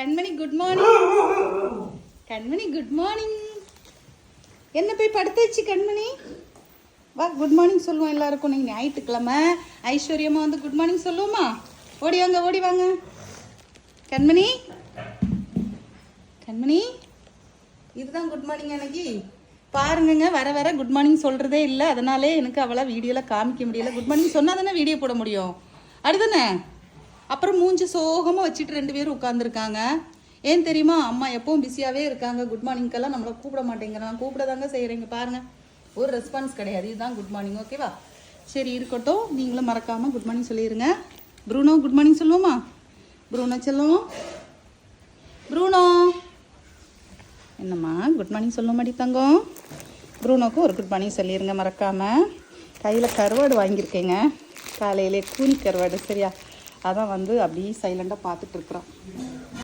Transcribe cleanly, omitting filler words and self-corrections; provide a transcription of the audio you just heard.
கண்மணி good morning. கண்மணி good morning. என்ன போய் படுத்துச்சு கண்மணி? வா குட் மார்னிங் சொல்லுவோம் எல்லாருக்கும். நீங்கள் ஞாயிற்றுக்கிழமை ஐஸ்வர்யமாக வந்து குட் மார்னிங் சொல்லுவோமா? ஓடி வாங்க ஓடி வாங்க. கண்மணி கண்மணி இதுதான் குட் மார்னிங் எனக்கு. பாருங்கங்க, வர வர குட் மார்னிங் சொல்கிறதே இல்லை. அதனாலே எனக்கு அவளை வீடியோவில் காமிக்க முடியல. குட் மார்னிங் சொன்னால் தானே வீடியோ போட முடியும். அடுதானே அப்புறம் மூஞ்சி சோகமாக வச்சுட்டு 2 பேரும் உட்காந்துருக்காங்க. ஏன் தெரியுமா? அம்மா எப்பவும் பிஸியாகவே இருக்காங்க. குட் மார்னிங்க்கெல்லாம் நம்மளை கூப்பிட மாட்டேங்கிறாங்க. கூப்பிட தாங்க செய்கிறீங்க. பாருங்கள், ஒரு ரெஸ்பான்ஸ் கிடையாது. இதுதான் குட் மார்னிங். ஓகேவா? சரி இருக்கட்டும். நீங்களும் மறக்காமல் குட் மார்னிங் சொல்லிடுங்க. ப்ரூனோ குட் மார்னிங் சொல்லுவோமா? ப்ரூனோ சொல்லுவோம். ப்ரூனோ என்னம்மா குட் மார்னிங் சொல்ல மாட்டேங்க தங்கம். ப்ரூனோக்கும் ஒரு குட் மார்னிங் சொல்லிடுங்க மறக்காமல். கையில் கருவாடு வாங்கியிருக்கேங்க. காலையிலே கூனி கருவாடு. சரியா? அதான் வந்து அப்படியே சைலண்டாக பார்த்துட்டு இருக்கிறோம்.